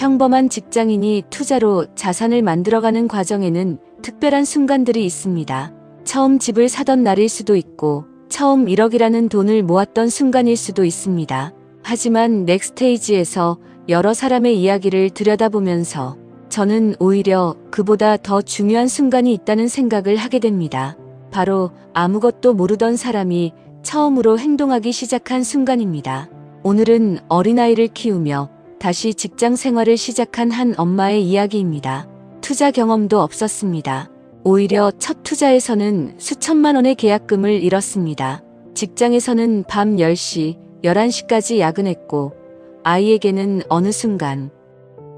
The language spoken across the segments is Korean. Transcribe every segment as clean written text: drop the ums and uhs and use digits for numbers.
평범한 직장인이 투자로 자산을 만들어가는 과정에는 특별한 순간들이 있습니다. 처음 집을 사던 날일 수도 있고 처음 1억이라는 돈을 모았던 순간일 수도 있습니다. 하지만 넥스테이지에서 여러 사람의 이야기를 들여다보면서 저는 오히려 그보다 더 중요한 순간이 있다는 생각을 하게 됩니다. 바로 아무것도 모르던 사람이 처음으로 행동하기 시작한 순간입니다. 오늘은 어린아이를 키우며 다시 직장 생활을 시작한 한 엄마의 이야기입니다. 투자 경험도 없었습니다. 오히려 첫 투자에서는 수천만 원의 계약금을 잃었습니다. 직장에서는 밤 10시, 11시까지 야근했고 아이에게는 어느 순간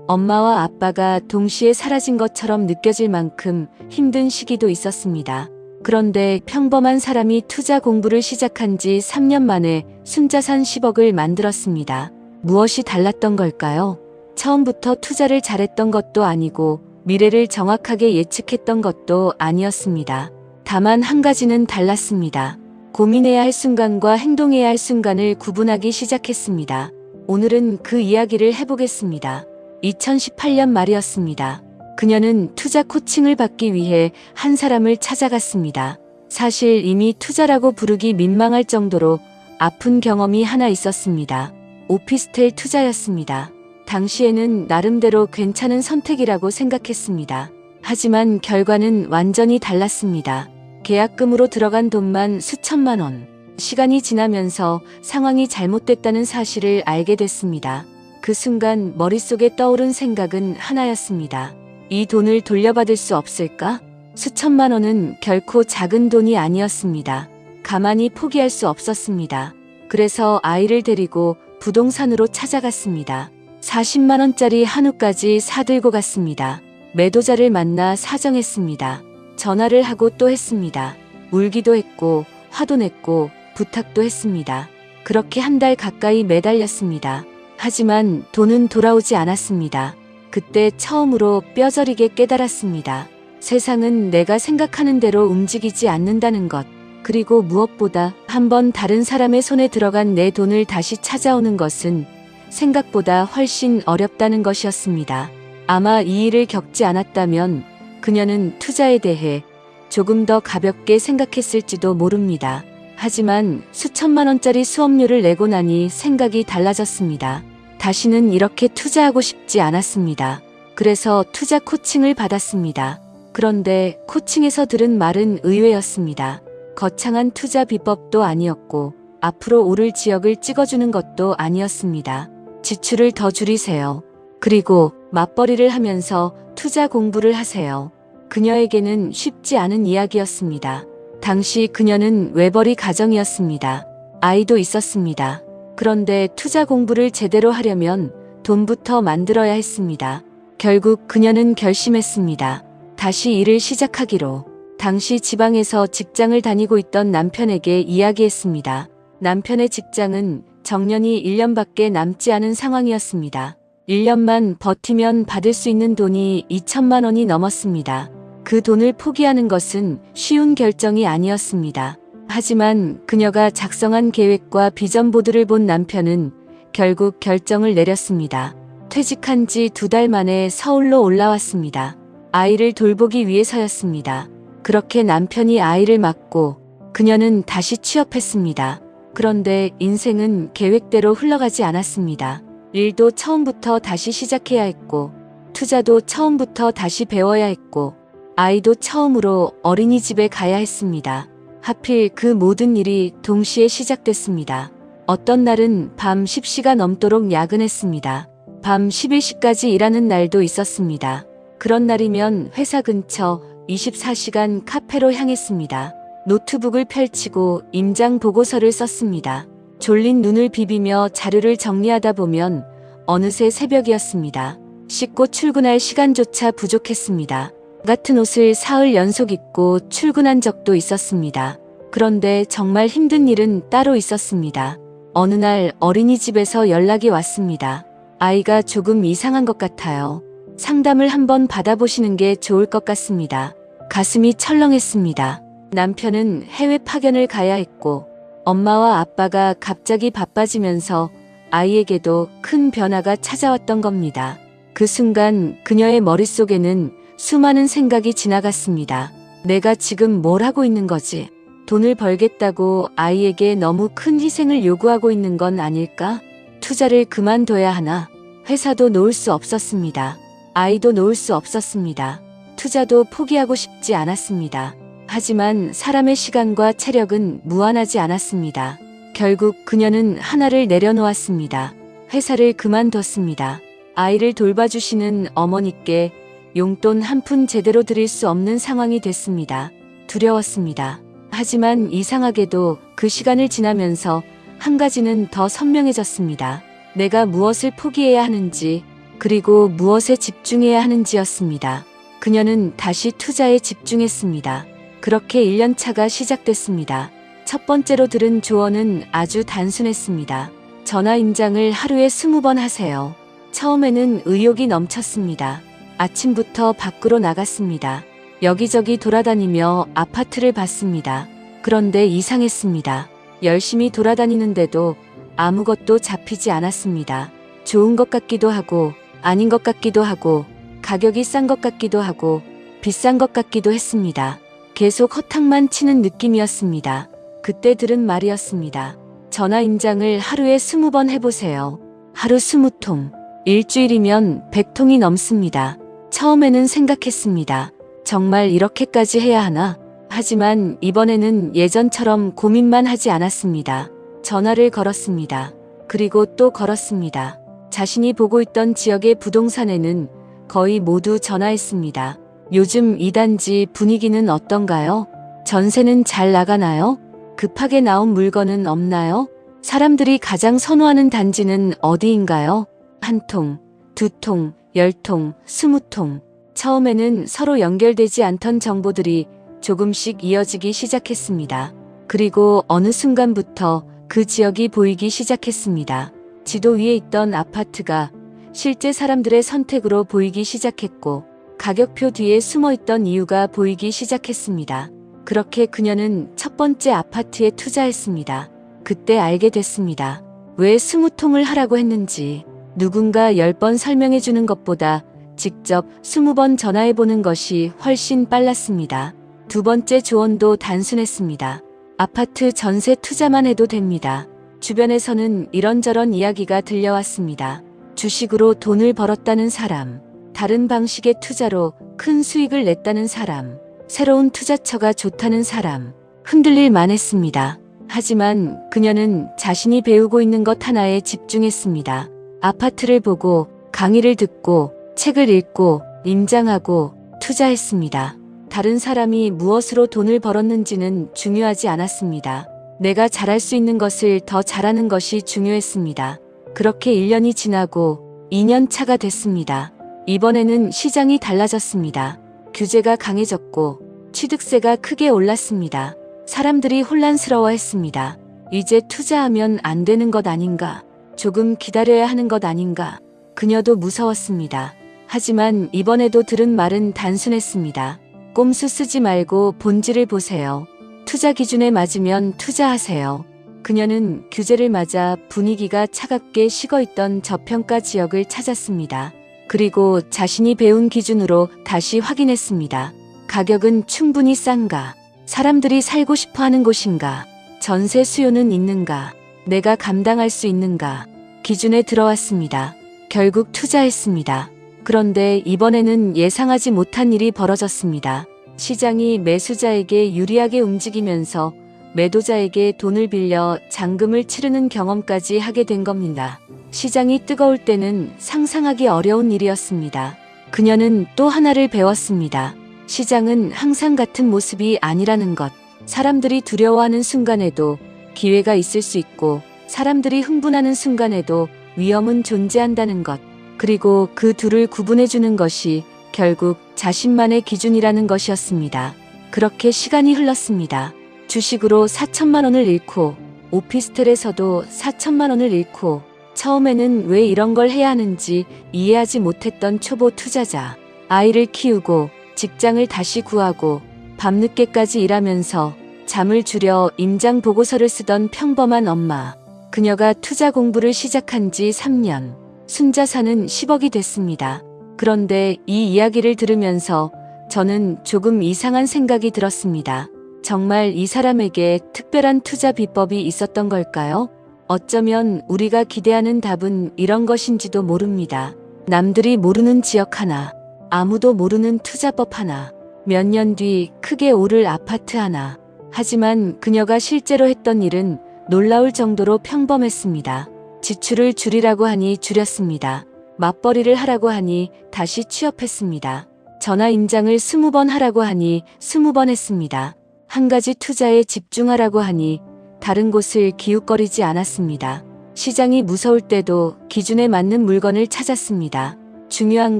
엄마와 아빠가 동시에 사라진 것처럼 느껴질 만큼 힘든 시기도 있었습니다. 그런데 평범한 사람이 투자 공부를 시작한 지 3년 만에 순자산 10억을 만들었습니다. 무엇이 달랐던 걸까요? 처음부터 투자를 잘했던 것도 아니고 미래를 정확하게 예측했던 것도 아니었습니다. 다만 한 가지는 달랐습니다. 고민해야 할 순간과 행동해야 할 순간을 구분하기 시작했습니다. 오늘은 그 이야기를 해보겠습니다. 2018년 말이었습니다. 그녀는 투자 코칭을 받기 위해 한 사람을 찾아갔습니다. 사실 이미 투자라고 부르기 민망할 정도로 아픈 경험이 하나 있었습니다. 오피스텔 투자였습니다. 당시에는 나름대로 괜찮은 선택이라고 생각했습니다. 하지만 결과는 완전히 달랐습니다. 계약금으로 들어간 돈만 수천만 원. 시간이 지나면서 상황이 잘못됐다는 사실을 알게 됐습니다. 그 순간 머릿속에 떠오른 생각은 하나였습니다. 이 돈을 돌려받을 수 없을까? 수천만 원은 결코 작은 돈이 아니었습니다. 가만히 포기할 수 없었습니다. 그래서 아이를 데리고 부동산으로 찾아갔습니다. 40만 원짜리 한우까지 사들고 갔습니다. 매도자를 만나 사정했습니다. 전화를 하고 또 했습니다. 울기도 했고 화도 냈고 부탁도 했습니다. 그렇게 한 달 가까이 매달렸습니다. 하지만 돈은 돌아오지 않았습니다. 그때 처음으로 뼈저리게 깨달았습니다. 세상은 내가 생각하는 대로 움직이지 않는다는 것. 그리고 무엇보다 한번 다른 사람의 손에 들어간 내 돈을 다시 찾아오는 것은 생각보다 훨씬 어렵다는 것이었습니다. 아마 이 일을 겪지 않았다면 그녀는 투자에 대해 조금 더 가볍게 생각했을지도 모릅니다. 하지만 수천만 원짜리 수업료를 내고 나니 생각이 달라졌습니다. 다시는 이렇게 투자하고 싶지 않았습니다. 그래서 투자 코칭을 받았습니다. 그런데 코칭에서 들은 말은 의외였습니다. 거창한 투자 비법도 아니었고 앞으로 오를 지역을 찍어주는 것도 아니었습니다. 지출을 더 줄이세요. 그리고 맞벌이를 하면서 투자 공부를 하세요. 그녀에게는 쉽지 않은 이야기였습니다. 당시 그녀는 외벌이 가정이었습니다. 아이도 있었습니다. 그런데 투자 공부를 제대로 하려면 돈부터 만들어야 했습니다. 결국 그녀는 결심했습니다. 다시 일을 시작하기로. 당시 지방에서 직장을 다니고 있던 남편에게 이야기했습니다. 남편의 직장은 정년이 1년밖에 남지 않은 상황이었습니다. 1년만 버티면 받을 수 있는 돈이 2천만 원이 넘었습니다. 그 돈을 포기하는 것은 쉬운 결정이 아니었습니다. 하지만 그녀가 작성한 계획과 비전 보드를 본 남편은 결국 결정을 내렸습니다. 퇴직한 지 2달 만에 서울로 올라왔습니다. 아이를 돌보기 위해서였습니다. 그렇게 남편이 아이를 맡고 그녀는 다시 취업했습니다. 그런데 인생은 계획대로 흘러가지 않았습니다. 일도 처음부터 다시 시작해야 했고 투자도 처음부터 다시 배워야 했고 아이도 처음으로 어린이집에 가야 했습니다. 하필 그 모든 일이 동시에 시작됐습니다. 어떤 날은 밤 10시가 넘도록 야근했습니다. 밤 11시까지 일하는 날도 있었습니다. 그런 날이면 회사 근처 24시간 카페로 향했습니다. 노트북을 펼치고 임장 보고서를 썼습니다. 졸린 눈을 비비며 자료를 정리하다 보면 어느새 새벽이었습니다. 씻고 출근할 시간조차 부족했습니다. 같은 옷을 사흘 연속 입고 출근한 적도 있었습니다. 그런데 정말 힘든 일은 따로 있었습니다. 어느 날 어린이집에서 연락이 왔습니다. 아이가 조금 이상한 것 같아요. 상담을 한번 받아보시는 게 좋을 것 같습니다. 가슴이 철렁했습니다. 남편은 해외 파견을 가야 했고 엄마와 아빠가 갑자기 바빠지면서 아이에게도 큰 변화가 찾아왔던 겁니다. 그 순간 그녀의 머릿속에는 수많은 생각이 지나갔습니다. 내가 지금 뭘 하고 있는 거지? 돈을 벌겠다고 아이에게 너무 큰 희생을 요구하고 있는 건 아닐까? 투자를 그만둬야 하나? 회사도 놓을 수 없었습니다. 아이도 놓을 수 없었습니다. 투자도 포기하고 싶지 않았습니다. 하지만 사람의 시간과 체력은 무한하지 않았습니다. 결국 그녀는 하나를 내려놓았습니다. 회사를 그만뒀습니다. 아이를 돌봐주시는 어머니께 용돈 한 푼 제대로 드릴 수 없는 상황이 됐습니다. 두려웠습니다. 하지만 이상하게도 그 시간을 지나면서 한 가지는 더 선명해졌습니다. 내가 무엇을 포기해야 하는지, 그리고 무엇에 집중해야 하는지였습니다. 그녀는 다시 투자에 집중했습니다. 그렇게 1년차가 시작됐습니다. 첫 번째로 들은 조언은 아주 단순했습니다. 전화 임장을 하루에 20번 하세요. 처음에는 의욕이 넘쳤습니다. 아침부터 밖으로 나갔습니다. 여기저기 돌아다니며 아파트를 봤습니다. 그런데 이상했습니다. 열심히 돌아다니는데도 아무것도 잡히지 않았습니다. 좋은 것 같기도 하고 아닌 것 같기도 하고 가격이 싼 것 같기도 하고 비싼 것 같기도 했습니다. 계속 허탕만 치는 느낌이었습니다. 그때 들은 말이었습니다. 전화 임장을 하루에 20번 해보세요. 하루 20통. 일주일이면 100통이 넘습니다. 처음에는 생각했습니다. 정말 이렇게까지 해야 하나? 하지만 이번에는 예전처럼 고민만 하지 않았습니다. 전화를 걸었습니다. 그리고 또 걸었습니다. 자신이 보고 있던 지역의 부동산에는 거의 모두 전화했습니다. 요즘 이 단지 분위기는 어떤가요? 전세는 잘 나가나요? 급하게 나온 물건은 없나요? 사람들이 가장 선호하는 단지는 어디인가요? 한 통, 두 통, 10통, 20통. 처음에는 서로 연결되지 않던 정보들이 조금씩 이어지기 시작했습니다. 그리고 어느 순간부터 그 지역이 보이기 시작했습니다. 지도 위에 있던 아파트가 실제 사람들의 선택으로 보이기 시작했고 가격표 뒤에 숨어있던 이유가 보이기 시작했습니다. 그렇게 그녀는 첫 번째 아파트에 투자했습니다. 그때 알게 됐습니다. 왜 20통을 하라고 했는지. 누군가 10번 설명해 주는 것보다 직접 20번 전화해 보는 것이 훨씬 빨랐습니다. 두 번째 조언도 단순했습니다. 아파트 전세 투자만 해도 됩니다. 주변에서는 이런저런 이야기가 들려왔습니다. 주식으로 돈을 벌었다는 사람, 다른 방식의 투자로 큰 수익을 냈다는 사람, 새로운 투자처가 좋다는 사람, 흔들릴 만했습니다. 하지만 그녀는 자신이 배우고 있는 것 하나에 집중했습니다. 아파트를 보고 강의를 듣고 책을 읽고 임장하고 투자했습니다. 다른 사람이 무엇으로 돈을 벌었는지는 중요하지 않았습니다. 내가 잘할 수 있는 것을 더 잘하는 것이 중요했습니다. 그렇게 1년이 지나고 2년 차가 됐습니다. 이번에는 시장이 달라졌습니다. 규제가 강해졌고 취득세가 크게 올랐습니다. 사람들이 혼란스러워했습니다. 이제 투자하면 안 되는 것 아닌가? 조금 기다려야 하는 것 아닌가? 그녀도 무서웠습니다. 하지만 이번에도 들은 말은 단순했습니다. 꼼수 쓰지 말고 본질을 보세요. 투자 기준에 맞으면 투자하세요. 그녀는 규제를 맞아 분위기가 차갑게 식어있던 저평가 지역을 찾았습니다. 그리고 자신이 배운 기준으로 다시 확인했습니다. 가격은 충분히 싼가? 사람들이 살고 싶어 하는 곳인가? 전세 수요는 있는가? 내가 감당할 수 있는가? 기준에 들어왔습니다. 결국 투자했습니다. 그런데 이번에는 예상하지 못한 일이 벌어졌습니다. 시장이 매수자에게 유리하게 움직이면서 매도자에게 돈을 빌려 잔금을 치르는 경험까지 하게 된 겁니다. 시장이 뜨거울 때는 상상하기 어려운 일이었습니다. 그녀는 또 하나를 배웠습니다. 시장은 항상 같은 모습이 아니라는 것. 사람들이 두려워하는 순간에도 기회가 있을 수 있고 사람들이 흥분하는 순간에도 위험은 존재한다는 것. 그리고 그 둘을 구분해주는 것이 결국 자신만의 기준이라는 것이었습니다. 그렇게 시간이 흘렀습니다. 주식으로 4천만 원을 잃고 오피스텔에서도 4천만 원을 잃고 처음에는 왜 이런 걸 해야 하는지 이해하지 못했던 초보 투자자. 아이를 키우고 직장을 다시 구하고 밤늦게까지 일하면서 잠을 줄여 임장 보고서를 쓰던 평범한 엄마. 그녀가 투자 공부를 시작한 지 3년. 순자산은 10억이 됐습니다. 그런데 이 이야기를 들으면서 저는 조금 이상한 생각이 들었습니다. 정말 이 사람에게 특별한 투자 비법이 있었던 걸까요? 어쩌면 우리가 기대하는 답은 이런 것인지도 모릅니다. 남들이 모르는 지역 하나, 아무도 모르는 투자법 하나, 몇 년 뒤 크게 오를 아파트 하나. 하지만 그녀가 실제로 했던 일은 놀라울 정도로 평범했습니다. 지출을 줄이라고 하니 줄였습니다. 맞벌이를 하라고 하니 다시 취업했습니다. 전화 임장을 20번 하라고 하니 20번 했습니다. 한 가지 투자에 집중하라고 하니 다른 곳을 기웃거리지 않았습니다. 시장이 무서울 때도 기준에 맞는 물건을 찾았습니다. 중요한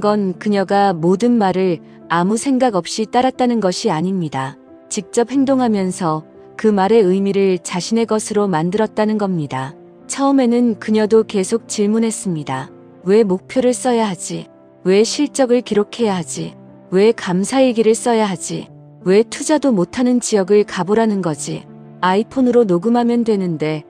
건 그녀가 모든 말을 아무 생각 없이 따랐다는 것이 아닙니다. 직접 행동하면서 그 말의 의미를 자신의 것으로 만들었다는 겁니다. 처음에는 그녀도 계속 질문했습니다. 왜 목표를 써야 하지? 왜 실적을 기록해야 하지? 왜 감사일기를 써야 하지? 왜 투자도 못하는 지역을 가보라는 거지? 아이폰으로 녹음하면 되는데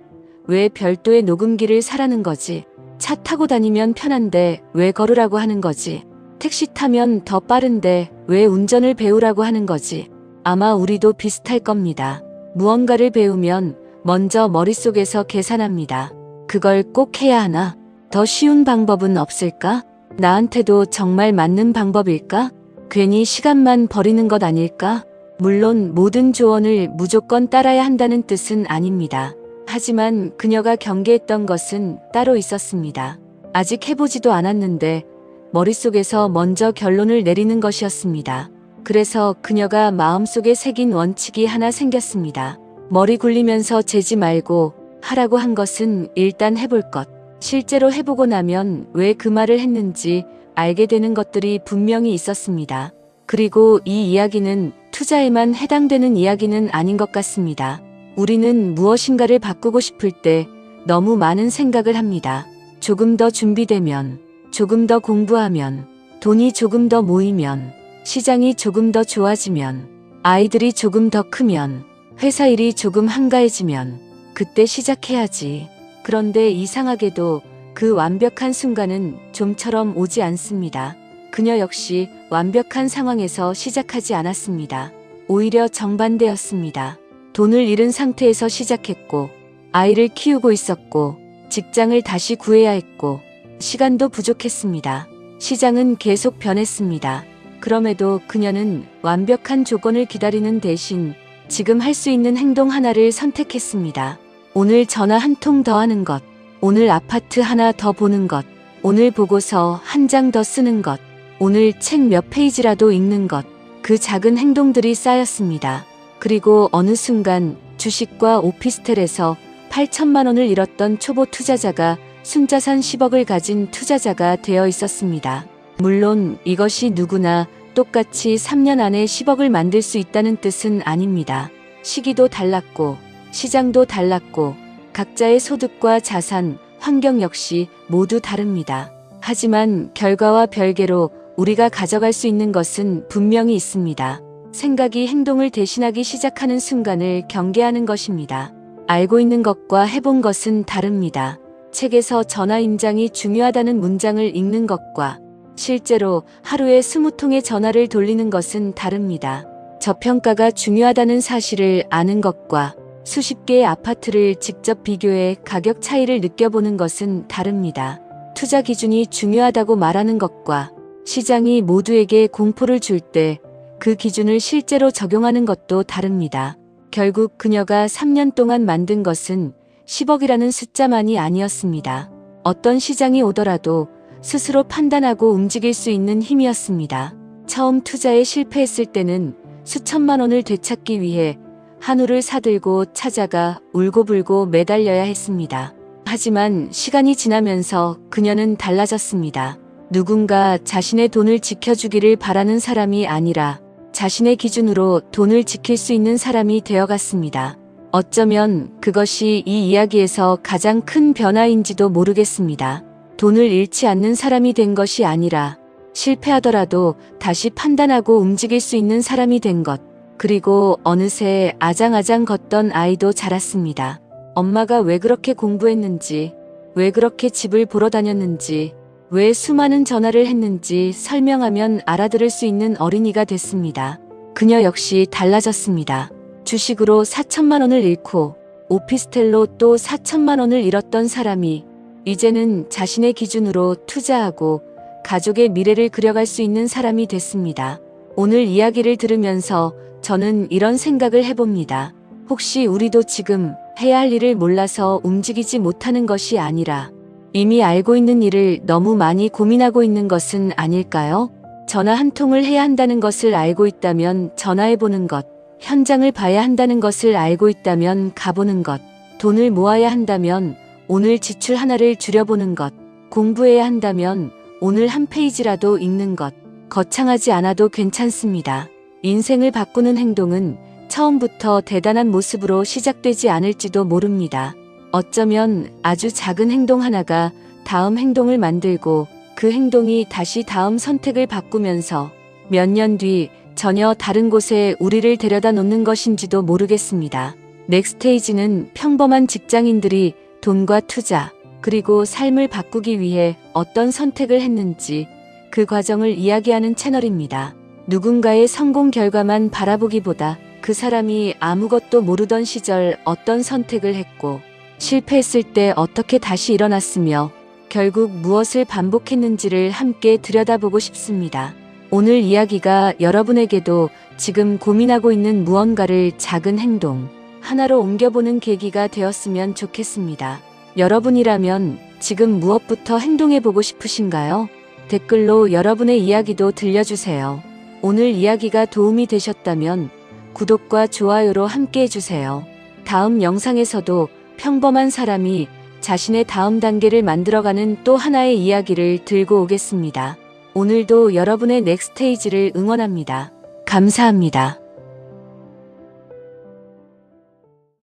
왜 별도의 녹음기를 사라는 거지? 차 타고 다니면 편한데 왜 걸으라고 하는 거지? 택시 타면 더 빠른데 왜 운전을 배우라고 하는 거지? 아마 우리도 비슷할 겁니다. 무언가를 배우면 먼저 머릿속에서 계산합니다. 그걸 꼭 해야 하나? 더 쉬운 방법은 없을까? 나한테도 정말 맞는 방법일까? 괜히 시간만 버리는 것 아닐까? 물론 모든 조언을 무조건 따라야 한다는 뜻은 아닙니다. 하지만 그녀가 경계했던 것은 따로 있었습니다. 아직 해보지도 않았는데 머릿속에서 먼저 결론을 내리는 것이었습니다. 그래서 그녀가 마음속에 새긴 원칙이 하나 생겼습니다. 머리 굴리면서 재지 말고 하라고 한 것은 일단 해볼 것. 실제로 해보고 나면 왜 그 말을 했는지 알게 되는 것들이 분명히 있었습니다. 그리고 이 이야기는 투자에만 해당되는 이야기는 아닌 것 같습니다. 우리는 무엇인가를 바꾸고 싶을 때 너무 많은 생각을 합니다. 조금 더 준비되면, 조금 더 공부하면, 돈이 조금 더 모이면, 시장이 조금 더 좋아지면, 아이들이 조금 더 크면, 회사 일이 조금 한가해지면, 그때 시작해야지. 그런데 이상하게도 그 완벽한 순간은 좀처럼 오지 않습니다. 그녀 역시 완벽한 상황에서 시작하지 않았습니다. 오히려 정반대였습니다. 돈을 잃은 상태에서 시작했고, 아이를 키우고 있었고, 직장을 다시 구해야 했고, 시간도 부족했습니다. 시장은 계속 변했습니다. 그럼에도 그녀는 완벽한 조건을 기다리는 대신 지금 할 수 있는 행동 하나를 선택했습니다. 오늘 전화 한 통 더 하는 것, 오늘 아파트 하나 더 보는 것, 오늘 보고서 한 장 더 쓰는 것, 오늘 책 몇 페이지라도 읽는 것, 그 작은 행동들이 쌓였습니다. 그리고 어느 순간 주식과 오피스텔에서 8천만 원을 잃었던 초보 투자자가 순자산 10억을 가진 투자자가 되어 있었습니다. 물론 이것이 누구나 똑같이 3년 안에 10억을 만들 수 있다는 뜻은 아닙니다. 시기도 달랐고 시장도 달랐고 각자의 소득과 자산, 환경 역시 모두 다릅니다. 하지만 결과와 별개로 우리가 가져갈 수 있는 것은 분명히 있습니다. 생각이 행동을 대신하기 시작하는 순간을 경계하는 것입니다. 알고 있는 것과 해본 것은 다릅니다. 책에서 전화 임장이 중요하다는 문장을 읽는 것과 실제로 하루에 20통의 전화를 돌리는 것은 다릅니다. 저평가가 중요하다는 사실을 아는 것과 수십 개의 아파트를 직접 비교해 가격 차이를 느껴보는 것은 다릅니다. 투자 기준이 중요하다고 말하는 것과 시장이 모두에게 공포를 줄 때 그 기준을 실제로 적용하는 것도 다릅니다. 결국 그녀가 3년 동안 만든 것은 10억이라는 숫자만이 아니었습니다. 어떤 시장이 오더라도 스스로 판단하고 움직일 수 있는 힘이었습니다. 처음 투자에 실패했을 때는 수천만 원을 되찾기 위해 한우를 사들고 찾아가 울고불고 매달려야 했습니다. 하지만 시간이 지나면서 그녀는 달라졌습니다. 누군가 자신의 돈을 지켜주기를 바라는 사람이 아니라 자신의 기준으로 돈을 지킬 수 있는 사람이 되어갔습니다. 어쩌면 그것이 이 이야기에서 가장 큰 변화인지도 모르겠습니다. 돈을 잃지 않는 사람이 된 것이 아니라 실패하더라도 다시 판단하고 움직일 수 있는 사람이 된 것. 그리고 어느새 아장아장 걷던 아이도 자랐습니다. 엄마가 왜 그렇게 공부했는지, 왜 그렇게 집을 보러 다녔는지, 왜 수많은 전화를 했는지 설명하면 알아들을 수 있는 어린이가 됐습니다. 그녀 역시 달라졌습니다. 주식으로 4천만 원을 잃고 오피스텔로 또 4천만 원을 잃었던 사람이 이제는 자신의 기준으로 투자하고 가족의 미래를 그려갈 수 있는 사람이 됐습니다. 오늘 이야기를 들으면서 저는 이런 생각을 해봅니다. 혹시 우리도 지금 해야 할 일을 몰라서 움직이지 못하는 것이 아니라 이미 알고 있는 일을 너무 많이 고민하고 있는 것은 아닐까요? 전화 한 통을 해야 한다는 것을 알고 있다면 전화해보는 것, 현장을 봐야 한다는 것을 알고 있다면 가보는 것, 돈을 모아야 한다면 오늘 지출 하나를 줄여보는 것, 공부해야 한다면 오늘 한 페이지라도 읽는 것, 거창하지 않아도 괜찮습니다. 인생을 바꾸는 행동은 처음부터 대단한 모습으로 시작되지 않을지도 모릅니다. 어쩌면 아주 작은 행동 하나가 다음 행동을 만들고 그 행동이 다시 다음 선택을 바꾸면서 몇 년 뒤 전혀 다른 곳에 우리를 데려다 놓는 것인지도 모르겠습니다. 넥스테이지는 평범한 직장인들이 돈과 투자, 그리고 삶을 바꾸기 위해 어떤 선택을 했는지 그 과정을 이야기하는 채널입니다. 누군가의 성공 결과만 바라보기보다 그 사람이 아무것도 모르던 시절 어떤 선택을 했고 실패했을 때 어떻게 다시 일어났으며 결국 무엇을 반복했는지를 함께 들여다보고 싶습니다. 오늘 이야기가 여러분에게도 지금 고민하고 있는 무언가를 작은 행동 하나로 옮겨보는 계기가 되었으면 좋겠습니다. 여러분이라면 지금 무엇부터 행동해보고 싶으신가요? 댓글로 여러분의 이야기도 들려주세요. 오늘 이야기가 도움이 되셨다면 구독과 좋아요로 함께 해주세요. 다음 영상에서도 평범한 사람이 자신의 다음 단계를 만들어가는 또 하나의 이야기를 들고 오겠습니다. 오늘도 여러분의 넥스테이지를 응원합니다. 감사합니다.